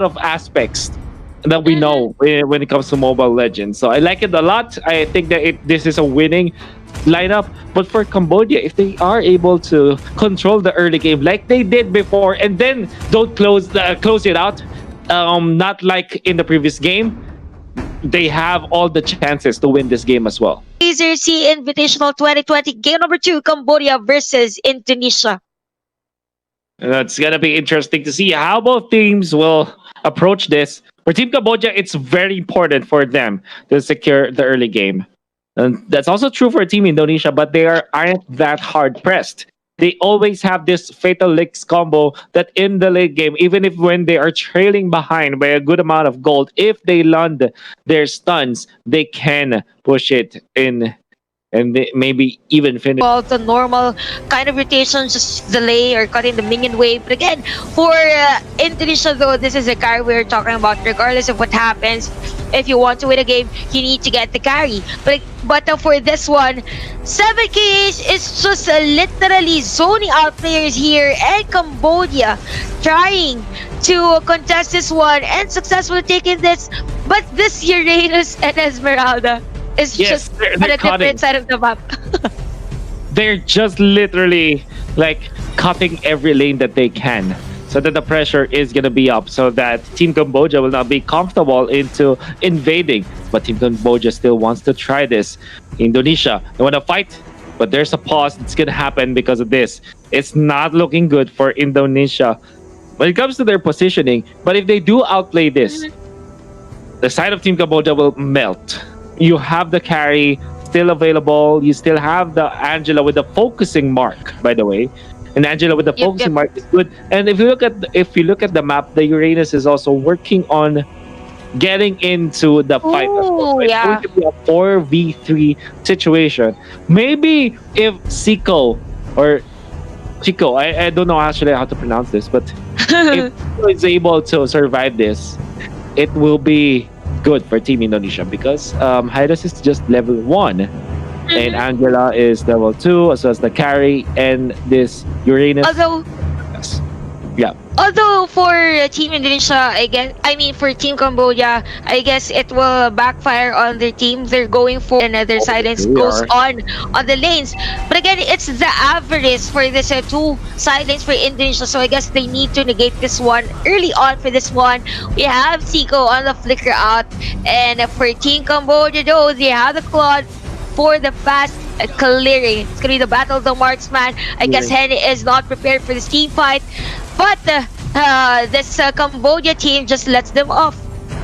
of aspects that we know when it comes to Mobile Legends. So I like it a lot. I think that this is a winning lineup. But for Cambodia, if they are able to control the early game like they did before, and then don't close it out, not like in the previous game, they have all the chances to win this game as well. Razer Sea-Invitational 2020, game number 2, Cambodia versus Indonesia. It's gonna be interesting to see how both teams will approach this. For Team Cambodia, it's very important for them to secure the early game. And that's also true for Team Indonesia, but they aren't that hard pressed. They always have this fatal licks combo that in the late game, even if when they are trailing behind by a good amount of gold, if they land their stuns, they can push it in and they maybe even finish. Well, the normal kind of rotation, just delay or cut in the minion wave. But again, for Indonesia though, this is a carry we're talking about. Regardless of what happens, if you want to win a game, you need to get the carry. But for this one, 7K is just literally zoning out players here, and Cambodia trying to contest this one and successfully taking this. But this Uranus and Esmeralda is just on a different side of the map. They're just literally like cutting every lane that they can, so that the pressure is going to be up, so that Team Cambodia will not be comfortable into invading. But Team Cambodia still wants to try this. Indonesia, they want to fight, but there's a pause. It's going to happen because of this. It's not looking good for Indonesia when it comes to their positioning. But if they do outplay this, the side of Team Cambodia will melt. You have the carry still available. You still have the Angela with the focusing mark, by the way. And Angela with the focusing mark is good. And if you look at the map, the Uranus is also working on getting into the fight as well. It's going to be a 4v3 situation. Maybe if CIKOO or Chico, I don't know actually how to pronounce this, but if Chico is able to survive this, it will be good for Team Indonesia, because Hydas is just level 1 and Angela is level 2, as well as the carry, and this Uranus. Although for Team Indonesia, for Team Cambodia, I guess it will backfire on their team. They're going for another silence goes on the lanes. But again, it's the avarice for this 2 silence for Indonesia. So I guess they need to negate this one early on for this one. We have CIKOO on the flicker out. And for Team Cambodia though, they have the Claude for the fast clearing. It's gonna be the battle of the marksman. I guess Hen is not prepared for this team fight, but this Cambodia team just lets them off.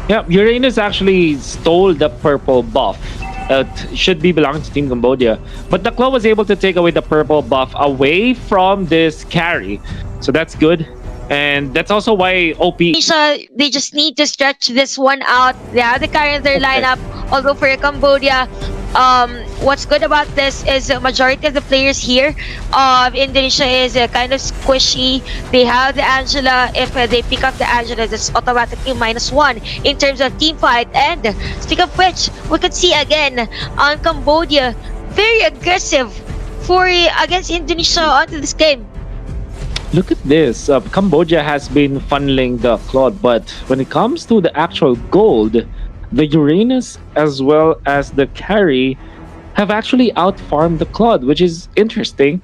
Yeah, Uranus actually stole the purple buff. It should be belonging to Team Cambodia, but the Claw was able to take away the purple buff away from this carry, so that's good. And that's also why OPPI, they just need to stretch this one out. They have the carry in their lineup. Although for Cambodia, what's good about this is the majority of the players here of Indonesia is kind of squishy. They have the Angela. If they pick up the Angela, that's automatically -1 in terms of team fight. And speak of which, we could see again on Cambodia very aggressive against Indonesia onto this game. look at this. Cambodia has been funneling the Claude, but when it comes to the actual gold, the Uranus as well as the carry have actually outfarmed the Claude, which is interesting,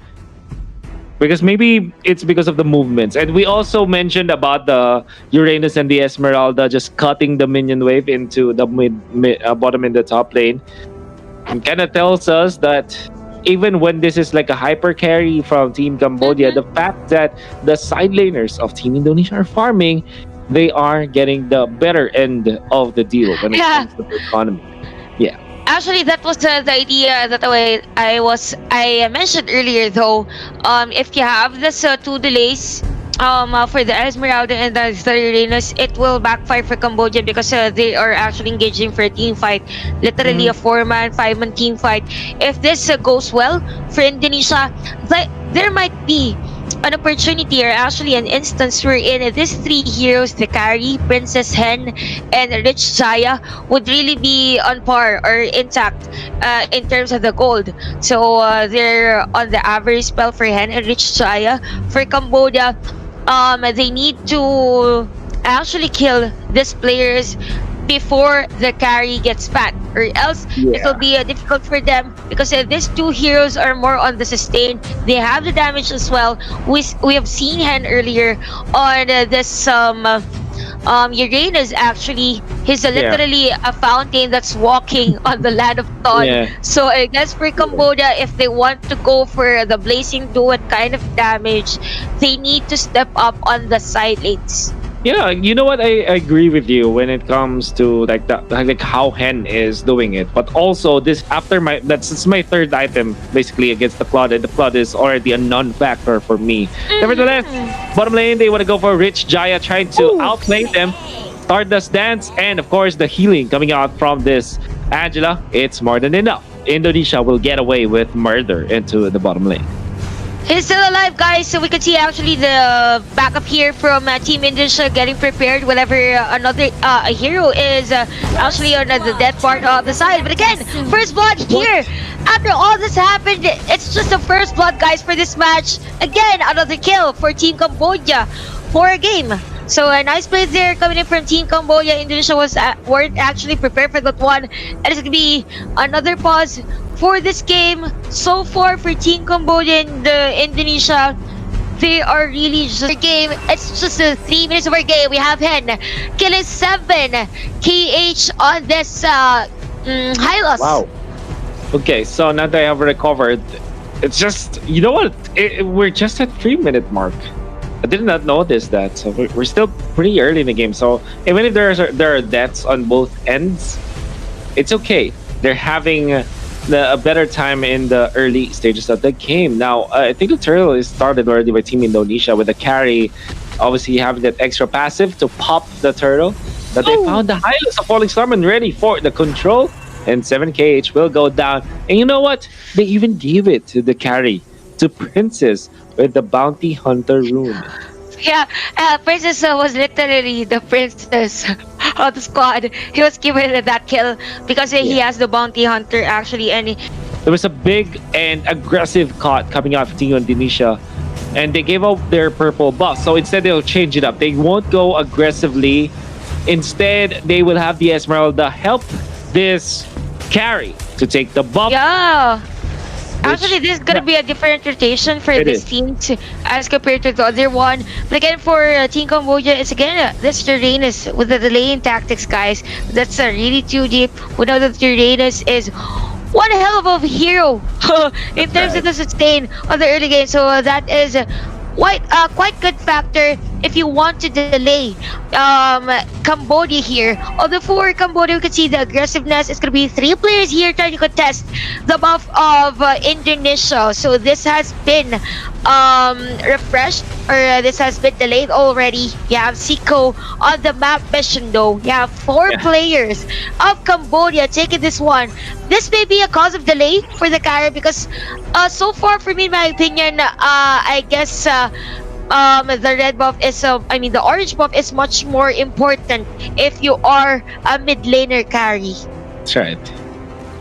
because maybe it's because of the movements. And we also mentioned about the Uranus and the Esmeralda just cutting the minion wave into the bottom in the top lane. And kind of tells us that even when this is like a hyper carry from Team Cambodia, the fact that the side laners of Team Indonesia are farming, they are getting the better end of the deal when it comes to the economy. Yeah. Actually, that was the idea that I mentioned earlier though. If you have this 2 delays for the Esmeralda and the Uranus, it will backfire for Cambodia, because they are actually engaging for a team fight, literally a 4-man, 5-man team fight. If this goes well for Indonesia, there might be an opportunity, or actually an instance wherein these 3 heroes, the carry, Princess Hen, and RICHJAYA, would really be on par or intact in terms of the gold. So they're on the average spell for Hen and RICHJAYA. For Cambodia, they need to actually kill these players before the carry gets fat, or else it will Yeah. be difficult for them, because these two heroes are more on the sustain. They have the damage as well. We have seen Han earlier on this Uranus. Actually, he's Yeah. literally a fountain that's walking on the land of Ton. Yeah. So I guess for Cambodia, if they want to go for the blazing duet kind of damage, they need to step up on the side lanes. Yeah, you know what? I agree with you when it comes to like like how Hen is doing it. But also this after that's my third item basically against the Claude, and the Claude is already a non-factor for me. Nevertheless, bottom lane they want to go for RICHJAYA, trying to outplay them. Stardust Dance, and of course the healing coming out from this Angela. It's more than enough. Indonesia will get away with murder into the bottom lane. He's still alive, guys. So we can see actually the backup here from Team Indonesia getting prepared whenever another a hero is actually on the dead part of the side. But again, first blood here. After all this happened, it's just the first blood, guys, for this match. Again, another kill for Team Cambodia for a game. So a nice play there coming in from Team Cambodia. Indonesia weren't actually prepared for that one. And it's going to be another pause for this game. So far for Team Cambodia and Indonesia, they are really just a game. It's just 3 minutes of our game. We have Hen killing 7 KH on this high loss. Wow. Okay, so now that I have recovered, it's just, you know what? We're just at 3-minute mark. I did not notice that. So we're still pretty early in the game. So even if there are deaths on both ends, it's okay. They're having a better time in the early stages of the game. Now, I think the turtle is started already by Team Indonesia with the carry. Obviously, having that extra passive to pop the turtle. But they found the highlights of Falling Storm and ready for the control. And 7KH will go down. And you know what? They even gave it to the carry, to Princess, with the Bounty Hunter rune. Yeah, Princess was literally the princess of the squad. He was given that kill because he has the bounty hunter actually, and there was a big and aggressive cut coming out of Team Indonesia, and they gave up their purple buff. So instead, they'll change it up. They won't go aggressively. Instead, they will have the Esmeralda help this carry to take the buff. yeah. Actually, this is gonna be a different rotation for this team as compared to the other one. But again, for Team Cambodia, it's again this Uranus with the delaying tactics, guys. That's really too deep. We know that Uranus is one hell of a hero in terms of the sustain on the early game. So that is quite good factor if you want to delay Cambodia here. Although for Cambodia, we can see the aggressiveness. It's going to be 3 players here trying to contest the buff of Indonesia. So this has been refreshed, or this has been delayed already. You have CIKOO on the map mission though. You have 4 players of Cambodia taking this one. This may be a cause of delay for the carry because so far for me, in my opinion, I guess the red buff is the orange buff is much more important if you are a mid laner carry. That's right.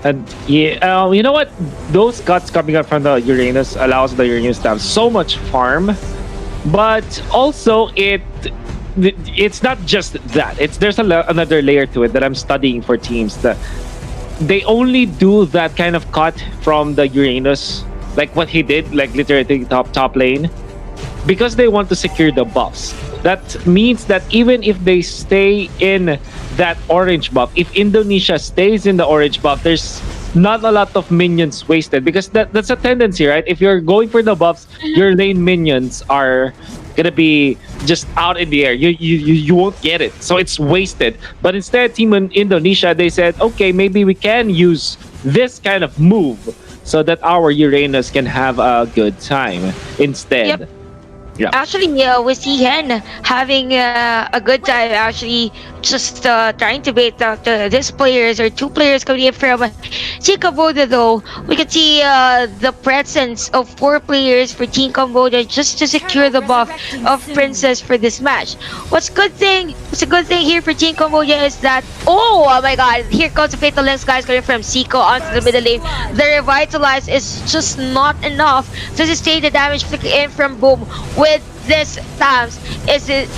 And yeah, you know what? Those cuts coming out from the Uranus allows the Uranus to have so much farm, but also it's not just that. There's another layer to it that I'm studying for teams that they only do that kind of cut from the Uranus, like what he did, like literally top lane, because they want to secure the buffs. That means that even if they stay in that orange buff, if Indonesia stays in the orange buff, there's not a lot of minions wasted, because that's a tendency, right? If you're going for the buffs, your lane minions are gonna be just out in the air. You won't get it, so it's wasted. But instead, Team Indonesia, they said, okay, maybe we can use this kind of move so that our Uranus can have a good time instead. Yep. Yeah. Actually, we see Hen having a good time. Actually, just trying to bait out these players, or 2 players coming in from Team Cambodia. Though we can see the presence of 4 players for Team Cambodia just to secure the buff of Princess for this match. What's a good thing here for Team Cambodia is that oh my God, here comes the fatal lens, guys, coming from CIKOO onto the middle lane. The revitalize is just not enough to sustain the damage flicking in from Boom with this times. Is it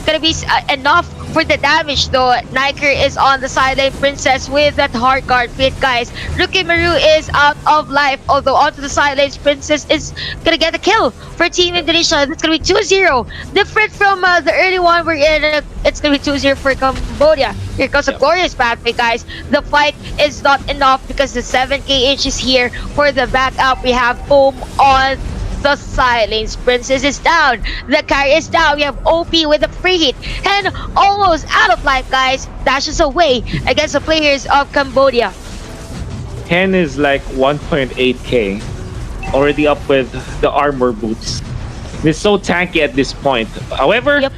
gonna be enough for the damage though? NAIKER is on the sideline, Princess with that hard guard fit, guys. Rookie Maru is out of life, although onto the sidelines, Princess is gonna get a kill for Team Indonesia. That's gonna be 2-0. Different from the early one we're in, it's gonna be 2-0 for Cambodia. Here comes a glorious pathway, guys. The fight is not enough because the 7K is here for the backup. We have PROM on the sidelines. Princess is down. The carry is down. We have OPPI with a free hit and almost out of life, guys. Dashes away against the players of Cambodia. Hen is like 1.8k, already up with the armor boots. It's so tanky at this point. However, Yep.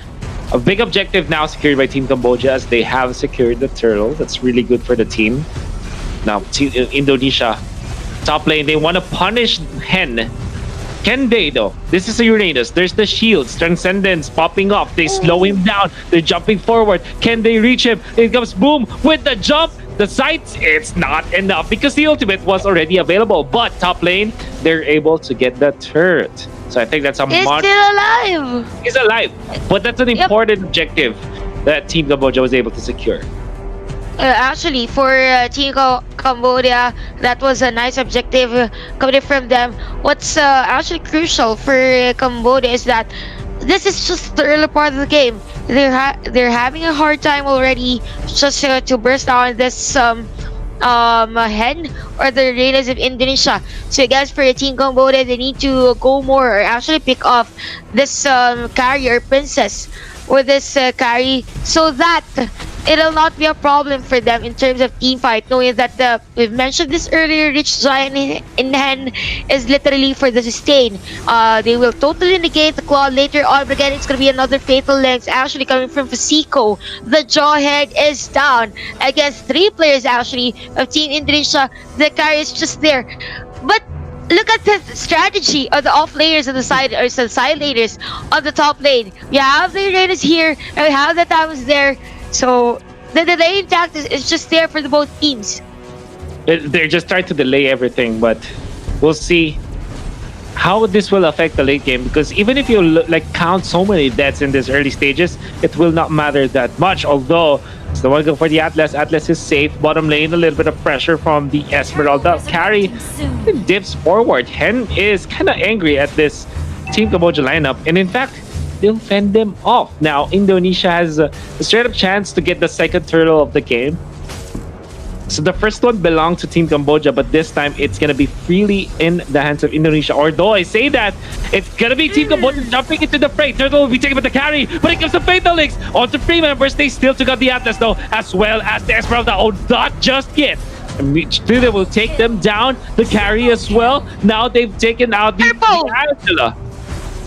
a big objective now secured by Team Cambodia as they have secured the turtle. That's really good for the team. Now, Indonesia, top lane, they want to punish Hen. Can they though? This is a Uranus. There's the shields, Transcendence popping off. They slow him down. They're jumping forward. Can they reach him? It comes Boom with the jump. The sights, it's not enough because the ultimate was already available. But top lane, they're able to get the turret. So I think that's a He's still alive. He's alive. But that's an important objective that Team Cambodia was able to secure. Actually, for Team Cambodia, that was a nice objective coming from them. What's actually crucial for Cambodia is that this is just the early part of the game. They're having a hard time already just to burst down this Hen or the Raiders of Indonesia. So I guess for Team Cambodia, they need to go more or actually pick off this carrier Princess with this carry so that it'll not be a problem for them in terms of team fight, knowing that we've mentioned this earlier, RICHJAYA in Hen is literally for the sustain. They will totally negate the claw later on, but again, it's going to be another fatal length actually coming from CIKOO. The Jawhead is down against 3 players actually of Team Indonesia. The carry is just there. But look at the strategy of the off layers on the side, or the side laners on the top lane. We have the Uranus here, and we have the Thames there. So the lane tactics is just there for the both teams. They're just trying to delay everything, but we'll see how this will affect the late game, because even if you count so many deaths in these early stages, it will not matter that much. Although it's the one go for the Atlas. Atlas is safe. Bottom lane, a little bit of pressure from the Esmeralda. Carry dips forward. Hen is kind of angry at this Team Cambodia lineup, and in fact, they'll fend them off. Now, Indonesia has a straight up chance to get the second turtle of the game. So the first one belonged to Team Cambodia, but this time it's gonna be freely in the hands of Indonesia. Although I say that, it's gonna be Team Cambodia jumping into the fray. Turtle will be taken with the carry, but it comes to Fatal Links. On to free members, they still took out the Atlas though, as well as the Esmeralda. Oh, not just yet. They will take them down, the carry as well. Now they've taken out the Angela.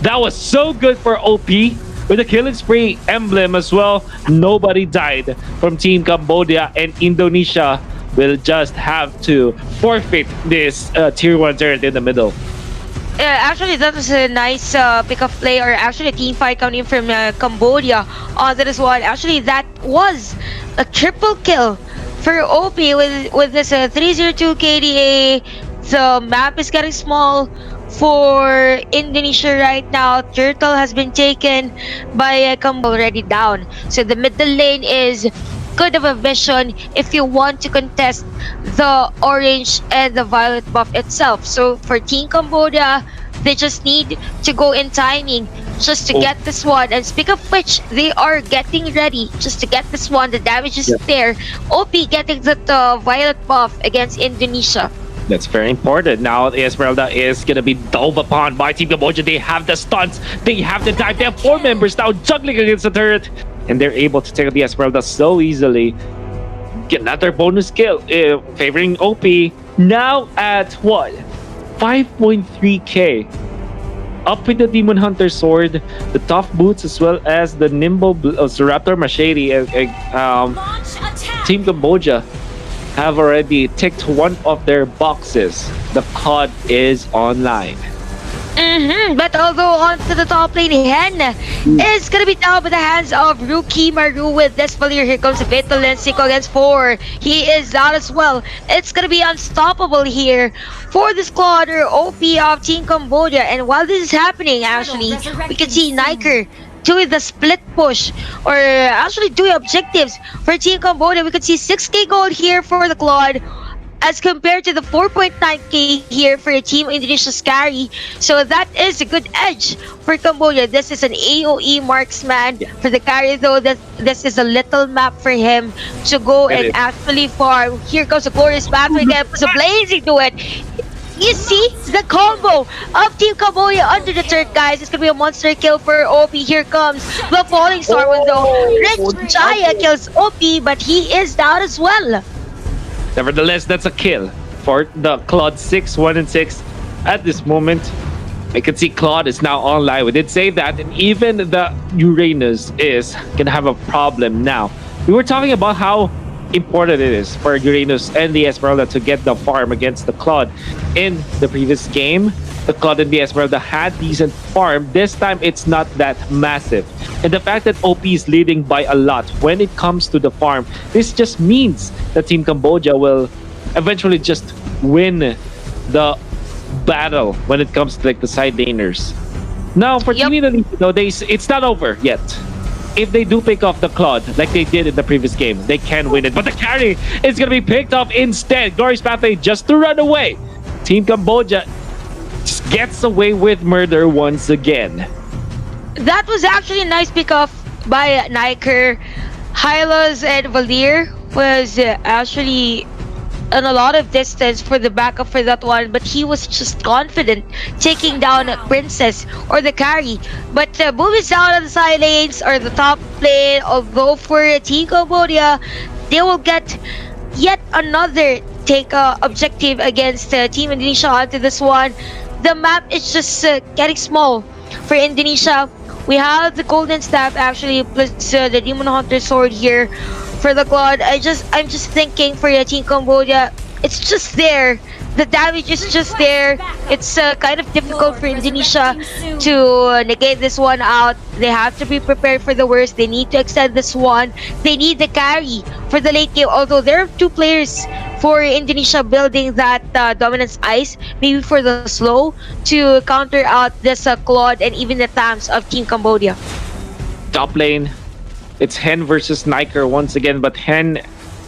That was so good for OPPI with the killing spree emblem as well. Nobody died from Team Cambodia, and Indonesia will just have to forfeit this tier 1 turret in the middle. Actually, that was a nice pick-up play, or actually a team fight coming in from Cambodia on this one. Actually, that was a triple kill for OPPI with this 302 KDA. The map is getting small for Indonesia right now. Turtle has been taken by Cambodia, already down. So the middle lane is good of a vision if you want to contest the orange and the violet buff itself. So for Team Cambodia, they just need to go in timing just to get this one. And speak of which, they are getting ready just to get this one. The damage is there. OPPI getting the violet buff against Indonesia. That's very important. Now the Esmeralda is going to be dove upon by Team Cambodia. They have the stunts. They have the dive. They have 4 members now juggling against the turret. And they're able to take out the Esmeralda so easily. Get another bonus kill favoring OPPI. Now at what? 5.3k. Up with the Demon Hunter sword, the tough boots, as well as the nimble Raptor machete. Team Cambodia have already ticked one of their boxes. The COD is online. But although onto the top lane, Hen is gonna be down by the hands of Rookie Maru with this Valier. Here comes Vital and CIKOO against 4. He is down as well. It's gonna be unstoppable here for the squad or OP of Team Cambodia. And while this is happening, actually, we can see NAIKER doing the split push or actually doing objectives for Team Cambodia. We could see 6k gold here for the Claude as compared to the 4.9k here for the Team Indonesia's carry. So that is a good edge for Cambodia. This is an AoE marksman for the carry, though. This is a little map for him to go and actually farm. Here comes the glorious battle again. Puts a blazing to it. You see the combo of Team Cambodia under the turret, guys. It's gonna be a monster kill for OP. Here comes the falling star window. RICHJAYA kills OP, but he is down as well. Nevertheless, that's a kill for the Claude 6, 1 and 6 at this moment. I can see Claude is now online. We did say that, and even the Uranus is gonna have a problem now. We were talking about how important it is for Uranus and the Esmeralda to get the farm against the Claude. In the previous game, the Claude and the Esmeralda had decent farm. This time, it's not that massive. And the fact that OP is leading by a lot when it comes to the farm, this just means that Team Cambodia will eventually just win the battle when it comes to like the side laners. Now, for Team Indonesia, though, it's not over yet. If they do pick off the Claude like they did in the previous game, they can win it. But the carry is going to be picked off instead. Glorious Pathway just to run away. Team Cambodia just gets away with murder once again. That was actually a nice pick off by NAIKER. Hylos and Valier was actually on a lot of distance for the backup for that one, but he was just confident taking down Princess or the carry. But Boom is down on the side lanes or the top lane, although for Team Cambodia, they will get yet another take objective against Team Indonesia onto this one. The map is just getting small for Indonesia. We have the Golden Staff actually, plus the Demon Hunter Sword here for the Claude. I'm just thinking for Team Cambodia, it's just there. The damage is just there. It's kind of difficult for Indonesia to negate this one out. They have to be prepared for the worst. They need to extend this one. They need the carry for the late game. Although there are 2 players for Indonesia building that dominance ice, maybe for the slow to counter out this Claude and even the Tams of Team Cambodia. Top lane, it's Hen versus NAIKER once again, but Hen,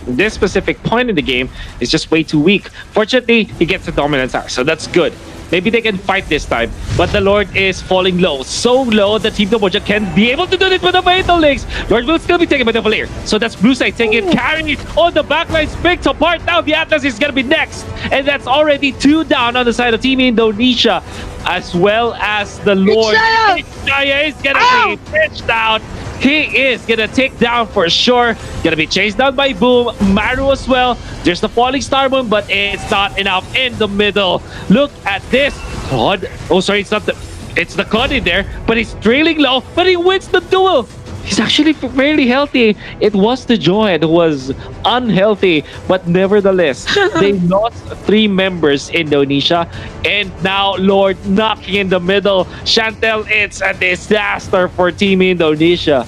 this specific point in the game, is just way too weak. Fortunately, he gets a dominance hour, so that's good. Maybe they can fight this time, but the Lord is falling low. So low that Team Cambodia can be able to do it with the Fatal Links. Lord will still be taken by the Valier. So that's Blue Side taking it, carried on the backline, picked apart. Now the Atlas is going to be next. And that's already 2 down on the side of Team Indonesia, as well as the Lord. RICHJAYA is going to be pitched down. He is gonna take down for sure. Gonna be chased down by Boom, Maru as well. There's the falling star moon, but it's not enough in the middle. Look at this. Claude. Oh, sorry, it's not the. It's the Claude in there, but he's trailing low, but he wins the duel. He's actually fairly healthy. It was the Joy that was unhealthy, but nevertheless, they lost 3 members in Indonesia, and now Lord knocking in the middle. Chantel, it's a disaster for Team Indonesia.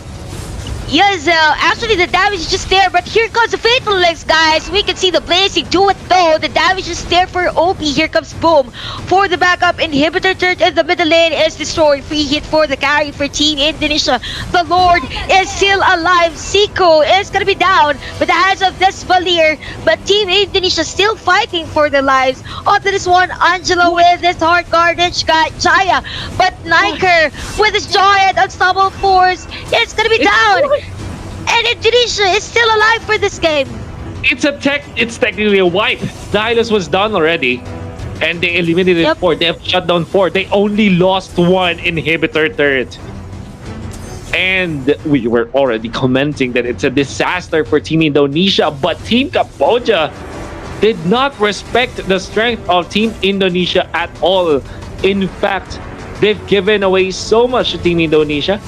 Yes, actually the damage is just there, but here comes the Fatal Links, guys. We can see the blazing do it though. The damage is there for OP. Here comes Boom for the backup. Inhibitor turret in the middle lane is destroyed. Free hit for the carry for Team Indonesia. The Lord is still alive. CIKOO is gonna be down with the hands of this Valier, but Team Indonesia still fighting for their lives. Onto this one, Angela with his hard garbage, Jaya, but NAIKER with his giant unstoppable force is gonna be down. And Indonesia is still alive for this game. It's technically a wipe. The Hylos was done already, and they eliminated 4. They have shut down 4. They only lost 1 inhibitor turret. And we were already commenting that it's a disaster for Team Indonesia, but Team Cambodia did not respect the strength of Team Indonesia at all. In fact, they've given away so much to Team Indonesia.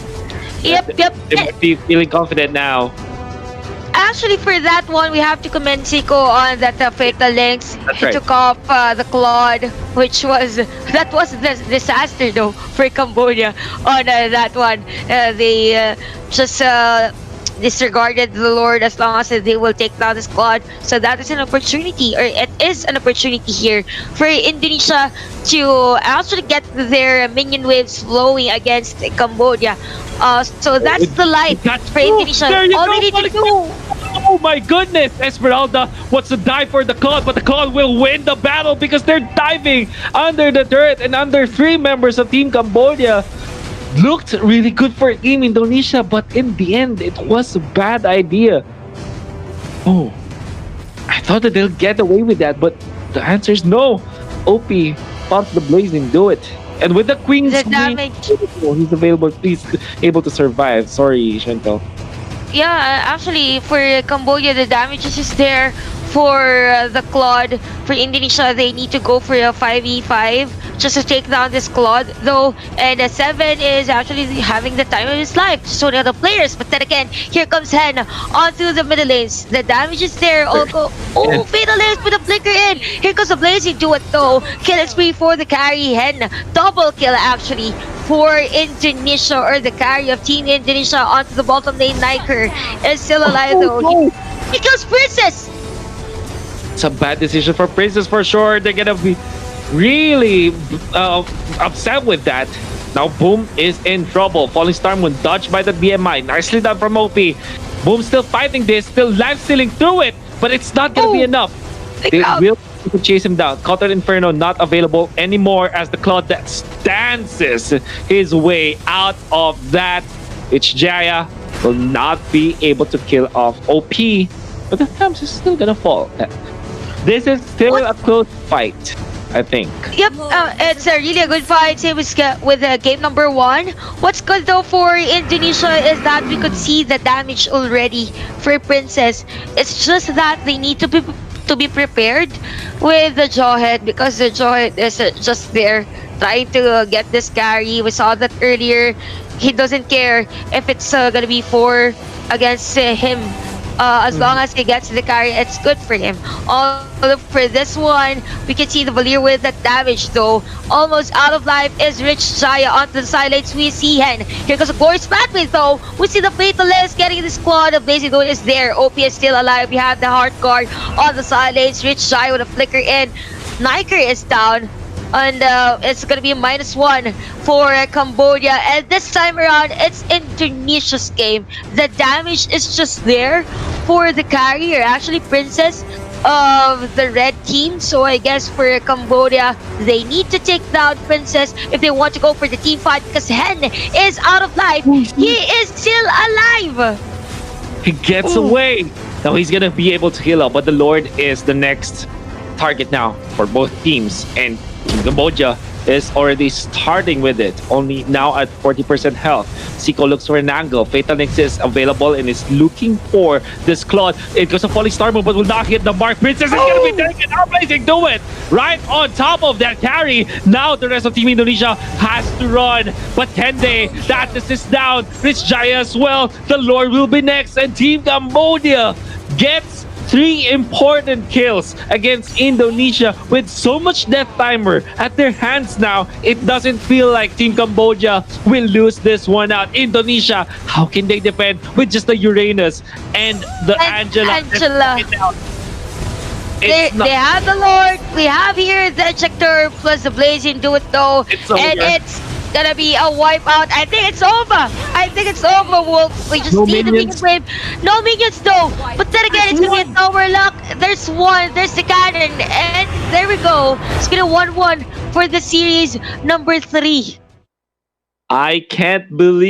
Yep. They're feeling confident now. actually, for that one, we have to commend CIKOO on that fatal links. That's He right. took off the Claude, which was that was a disaster though for Cambodia on that one. They just disregarded the Lord as long as they will take down the squad. So that is an opportunity, or it is an opportunity here for Indonesia to actually get their minion waves flowing against Cambodia. So that's the light for Indonesia. There you All go, they need to Malik. do. Oh my goodness! Esmeralda wants to dive for the Claude, but the Claude will win the battle because they're diving under the dirt and under 3 members of Team Cambodia. Looked really good for Team Indonesia, but in the end, it was a bad idea. Oh, I thought that they'll get away with that, but the answer is no. OPPI, pop the blazing, do it. And with the Queen's The Queen, damage. he's available, please, able to survive. Sorry, Chantal. Yeah, actually, for Cambodia, the damage is just there. For the Claude, for Indonesia, they need to go for a 5v5 just to take down this Claude, though. And 7 is actually having the time of his life to show the other players. But then again, here comes Hen onto the middle lanes. The damage is there. Oh, fatal lanes with a flicker in. Here comes the blazing do it though. Kill spree for the carry. Hen, double kill actually for Indonesia, or the carry of Team Indonesia onto the bottom lane. NAIKER is still alive though. He kills Princess. It's a bad decision for Princess for sure. They're gonna be really upset with that. Now Boom is in trouble. Falling Star Moon dodged by the BMI. Nicely done from OPPI. Boom still fighting this, still life stealing through it, but it's not gonna be enough. They will chase him down. Counter Inferno not available anymore as the Claude that dances his way out of that. RICHJAYA will not be able to kill off OPPI, but the Thames is still gonna fall. This is still a close fight, I think. Yep, it's a really a good fight. Same with game number 1. What's good though for Indonesia is that we could see the damage already for Princess. It's just that they need to be prepared with the Jawhead, because the Jawhead is just there trying to get this carry. We saw that earlier. He doesn't care if it's gonna be 4 against him. As long as he gets the carry, it's good for him. For this one, we can see the Valir with that damage though. Almost out of life is RICHJAYA onto the sidelines. We see Hen. Here goes a glorious pathway though. We see the Fatalist getting the squad. The Blazing Dawn is there. OPPI is still alive. We have the Heart Guard on the sidelines. RICHJAYA with a flicker in. NAIKER is down. And it's gonna be -1 for Cambodia, and this time around it's Indonesia's game. The damage is just there for the carrier, actually Princess of the red team. So I guess for Cambodia, they need to take down Princess if they want to go for the team fight, because Hen is out of life. He is still alive. He gets away. Now he's gonna be able to heal up, but the Lord is the next target now for both teams, and Cambodia is already starting with it, only now at 40% health. CIKOO looks for an angle. Fatal Lynx is available and is looking for this Claude. It goes a Falling Star Moon, but will not hit the mark. Princess is gonna be taken out. Blazing do it right on top of that carry. Now the rest of Team Indonesia has to run, but can they? That assist down. RICHJAYA as well. The Lord will be next, and Team Cambodia gets 3 important kills against Indonesia with so much death timer at their hands now. It doesn't feel like Team Cambodia will lose this one out. Indonesia, how can they defend with just the Uranus and the Angela? They have the Lord. We have here the Ejector plus the Blazing do it though. And it's gonna be a wipeout. I think it's over. Wolf. We just need the minion wave. No minions though. But then again, it's gonna be a tower lock. There's one. There's the cannon. And there we go. It's gonna 1-1 for the series number 3. I can't believe